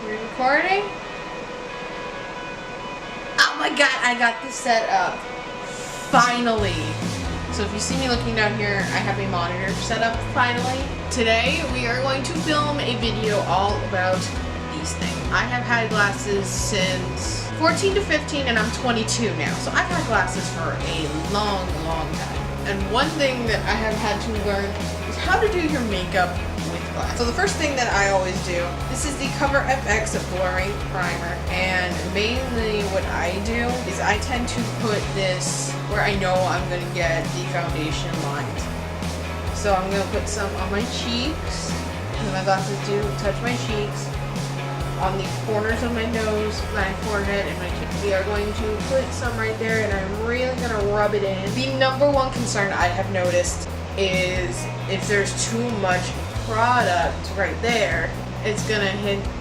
You're recording? Oh my god, I got this set up. Finally. So if you see me looking down here, I have a monitor set up finally. Today we are going to film a video all about these things. I have had glasses since 14 to 15 and I'm 22 now. So I've had glasses for a long time. And one thing that I have had to learn is how to do your makeup with glasses. So the first thing that I always do, this is the Cover FX Blurring Primer, and mainly what I do is I tend to put this where I know I'm going to get the foundation lined. So I'm going to put some on my cheeks, and my glasses do touch my cheeks, on the corners of my nose, my forehead, and my cheeks. We are going to put some right there, and I'm really going to rub it in. The number one concern I have noticed is if there's too much product right there, it's gonna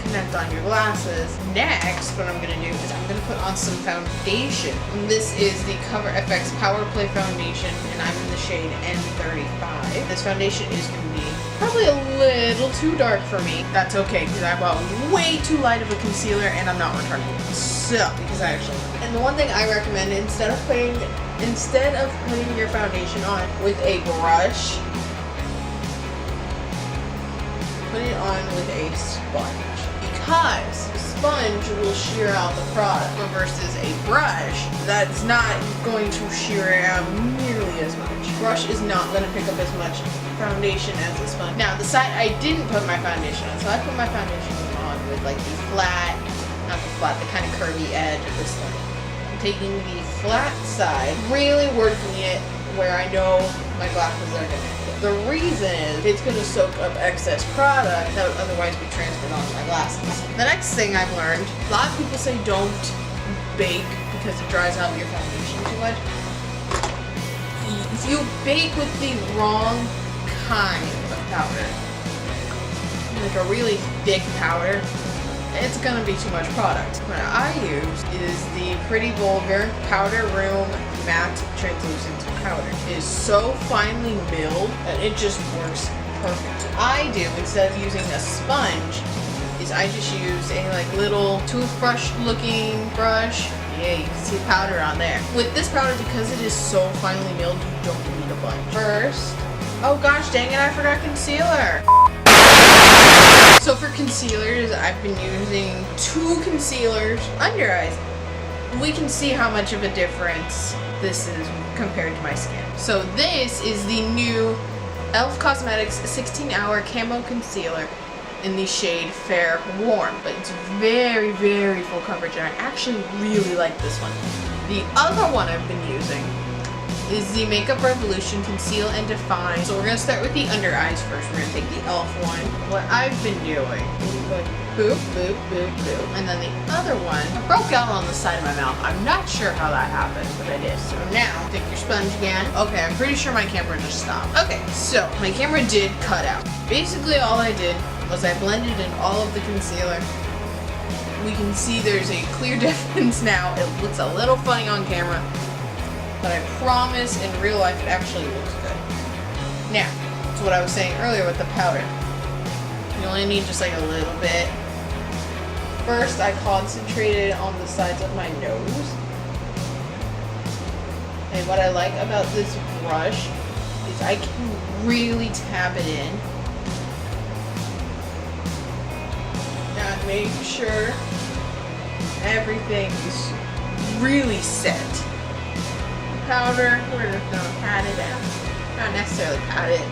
connect on your glasses. Next, what I'm gonna do is I'm gonna put on some foundation. And this is the Cover FX Power Play Foundation, and I'm in the shade N35. This foundation is gonna be probably a little too dark for me. That's okay, because I bought way too light of a concealer, and I'm not returning it. So, because I actually. And the one thing I recommend, instead of putting your foundation on with a brush, put it on with a sponge, because a sponge will shear out the product versus a brush that's not going to shear it out nearly as much. Brush is not going to pick up as much foundation as a sponge. Now the side I didn't put my foundation on, so I put my foundation on with like the flat, not the flat, the kind of curvy edge of this thing. I'm taking the flat side, really working it where I know my glasses are going to. The reason is it's going to soak up excess product that would otherwise be transferred onto my glasses. The next thing I've learned, a lot of people say don't bake because it dries out your foundation too much. If you bake with the wrong kind of powder, like a really thick powder, it's going to be too much product. What I use is the Pretty Vulgar Powder Room Matte Translucent Powder. It is so finely milled that it just works perfect. What I do, instead of using a sponge, is I just use a like little toothbrush looking brush. Yeah, you can see powder on there. With this powder, because it is so finely milled, you don't need a bunch. First, oh gosh dang it, I forgot concealer. So for concealers, I've been using 2 concealers under eyes. We can see how much of a difference this is compared to my skin. So this is the new e.l.f. Cosmetics 16-Hour Camo Concealer in the shade Fair Warm. But it's very full coverage, and I actually really like this one. The other one I've been using is the Makeup Revolution Conceal and Define. So we're going to start with the under eyes first. We're going to take the e.l.f. one. What I've been doing is going boop, boop, boop, boop. And then the other one, I broke out on the side of my mouth. I'm not sure how that happened, but I did. So now, take your sponge again. Okay, I'm pretty sure my camera just stopped. Okay, so my camera did cut out. Basically all I did was I blended in all of the concealer. We can see there's a clear difference now. It looks a little funny on camera, but I promise in real life it actually looks good. Now, to what I was saying earlier with the powder. You only need just like a little bit. First, I concentrated on the sides of my nose. And what I like about this brush is I can really tap it in. Now, make sure everything is really set. Powder, we're just gonna pat it out. Not necessarily pat it,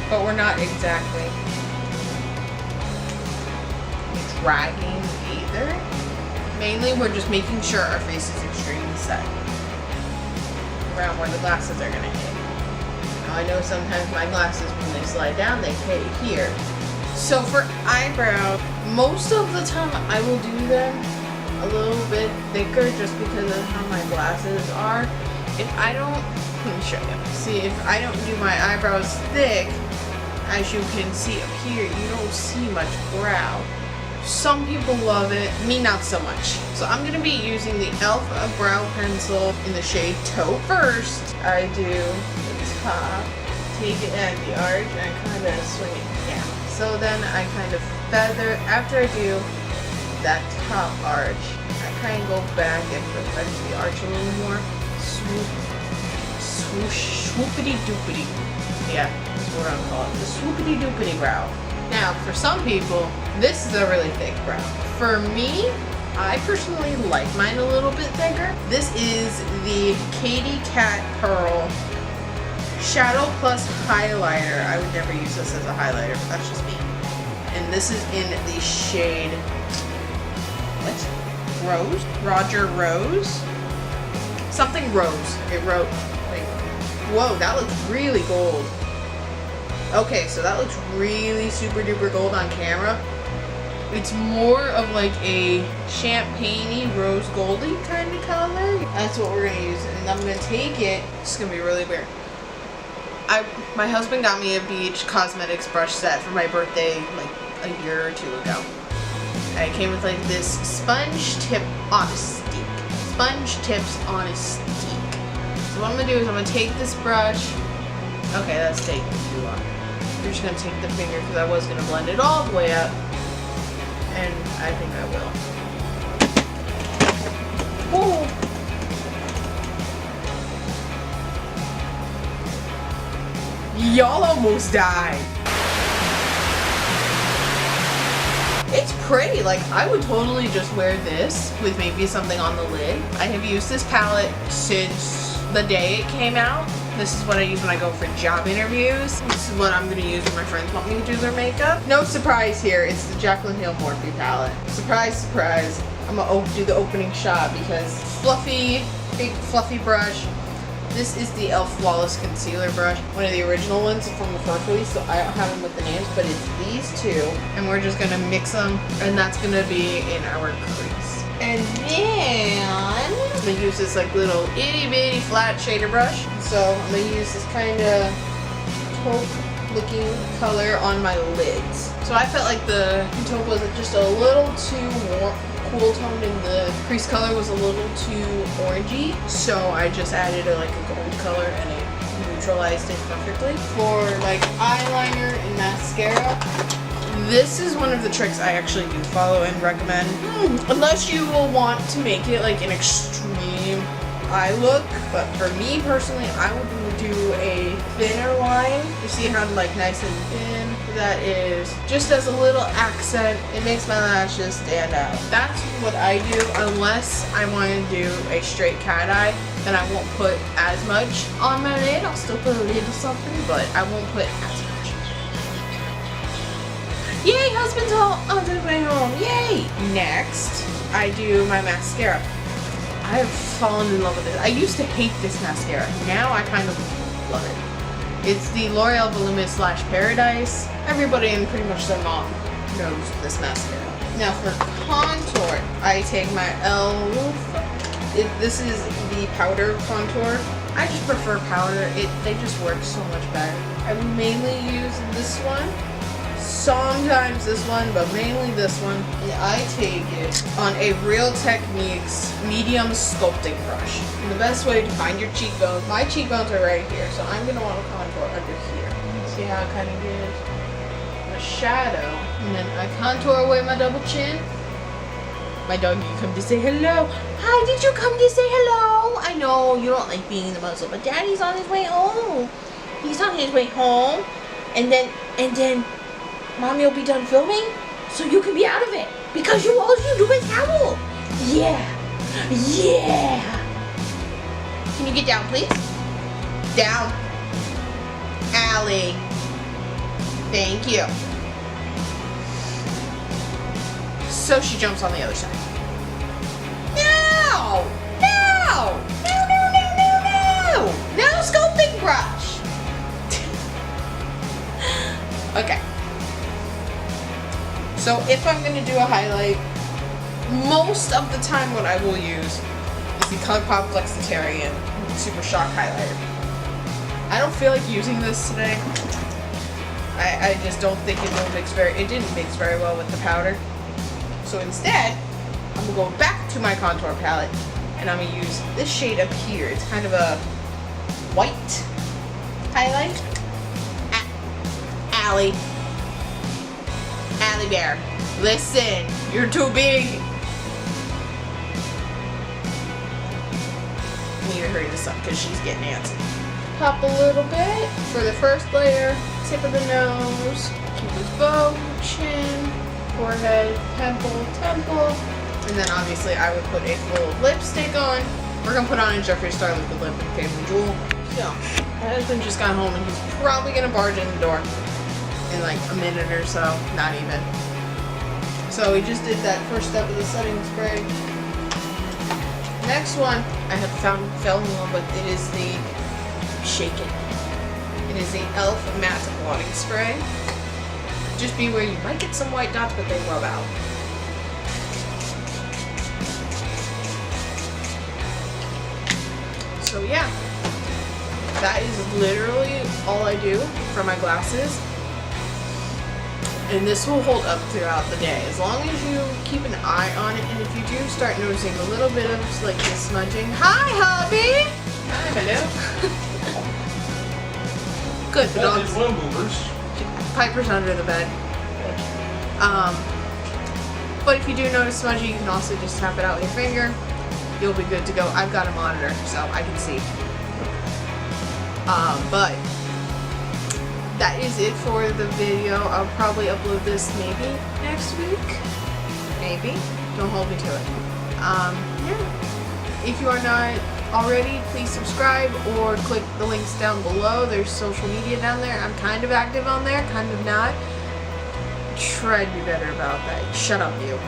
but we're not exactly dragging either. Mainly we're just making sure our face is extremely set around where the glasses are gonna hit. Now I know sometimes my glasses, when they slide down, they hit here. So for eyebrow, most of the time I will do them a little bit thicker just because of how my glasses are. If I don't, let me show you. See, if I don't do my eyebrows thick, as you can see up here, you don't see much brow. Some people love it, me not so much. So I'm going to be using the e.l.f. brow pencil in the shade Taupe. First, I do the top, take it at the arch, and kind of swing it down. So then I kind of feather, after I do that top arch, I kind of go back and perfect the arch a little more. Swoop, swoosh, swoopity doopity. Yeah, that's what I'm calling it. The swoopity doopity brow. Now, for some people, this is a really thick brow. For me, I personally like mine a little bit thicker. This is the Katy Cat Pearl Shadow Plus Highlighter. I would never use this as a highlighter, but that's just me. And this is in the shade, what? Rose? Roger Rose? Something Rose. It wrote, like, whoa, that looks really gold. Okay, so that looks really super duper gold on camera. It's more of like a champagne-y, rose goldy kind of color. That's what we're gonna use. And I'm gonna take it, it's gonna be really weird. My husband got me a Beach Cosmetics brush set for my birthday like a year or two ago. And it came with like this sponge tip on a stick. Sponge tips on a stick. So what I'm gonna do is I'm gonna take this brush. Okay, that's taking too long. You're just gonna take the finger because I was gonna blend it all the way up. And I think I will. Oh. Y'all almost died. It's pretty. Like, I would totally just wear this with maybe something on the lid. I have used this palette since the day it came out. This is what I use when I go for job interviews. This is what I'm going to use when my friends want me to do their makeup. No surprise here, it's the Jaclyn Hill Morphe palette. Surprise, surprise. I'm going to do the opening shot because fluffy, big fluffy brush. This is the e.l.f. Flawless Concealer brush. One of the original ones from the first release, so I don't have them with the names, but it's these two. And we're just going to mix them, and that's going to be in our crease. And then I'm gonna use this like little itty bitty flat shader brush. So I'm gonna use this kind of taupe looking color on my lids. So I felt like the taupe was just a little too warm, cool toned, and the crease color was a little too orangey. So I just added like a gold color and it neutralized it perfectly. For like eyeliner and mascara, this is one of the tricks I actually do follow and recommend. Unless you will want to make it like an extreme eye look. But for me personally, I would do a thinner line. You see how like nice and thin that is. Just as a little accent, it makes my lashes stand out. That's what I do unless I want to do a straight cat eye. Then I won't put as much on my lid. I'll still put a little something, but I won't put as much. Yay, husband's on his way home. Yay! Next, I do my mascara. I have fallen in love with this. I used to hate this mascara. Now I kind of love it. It's the L'Oreal Voluminous Slash Paradise. Everybody and pretty much their mom knows this mascara. Now for contour, I take my e.l.f. This is the powder contour. I just prefer powder. They just work so much better. I mainly use this one. Sometimes this one, but mainly this one. And I take it on a Real Techniques medium sculpting brush. And the best way to find your cheekbones, my cheekbones are right here, so I'm going to want to contour under here. See how it kind of gives a shadow. And then I contour away my double chin. My doggy come to say hello. Hi, did you come to say hello? I know you don't like being in the muzzle, but Daddy's on his way home. He's on his way home. And then Mommy will be done filming, so you can be out of it. Because all you do is howl. Yeah. Yeah. Can you get down, please? Down. Allie. Thank you. So she jumps on the other side. No! No! No, no, no, no, no! No sculpting brush! Okay. So if I'm going to do a highlight, most of the time what I will use is the ColourPop Flexitarian Super Shock Highlighter. I don't feel like using this today. I just don't think it didn't mix very well with the powder. So instead, I'm going to go back to my contour palette and I'm going to use this shade up here. It's kind of a white highlight. Allie. Allie Bear, listen, you're too big. I need to hurry this up because she's getting antsy. Pop a little bit for the first layer, tip of the nose, Cupid's bow, chin, forehead, temple, and then obviously I would put a full lipstick on. We're gonna put on a Jeffree Star liquid lip and Family Jewel. So, my husband just got home and he's probably gonna barge in the door in like a minute or so, not even. So we just did that first step of the setting spray. Next one I have fell in love with. It is the Shake It. It is the e.l.f. matte blotting spray. Just beware, you might get some white dots, but they rub out. So yeah, that is literally all I do for my glasses. And this will hold up throughout the day as long as you keep an eye on it. And if you do start noticing a little bit of like the smudging, hi hubby! Hi, hello. Good, the dog's Piper's under the bed. But if you do notice smudging, you can also just tap it out with your finger. You'll be good to go. I've got a monitor, so I can see. But that is it for the video. I'll probably upload this maybe next week. Maybe. Don't hold me to it. Yeah. If you are not already, please subscribe or click the links down below. There's social media down there. I'm kind of active on there, kind of not. Try to be better about that. Shut up, you.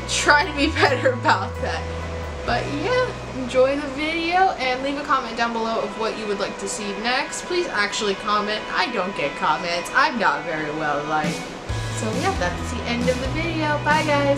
Try to be better about that. But yeah, enjoy the video and leave a comment down below of what you would like to see next. Please actually comment. I don't get comments. I'm not very well liked. So yeah, that's the end of the video. Bye guys.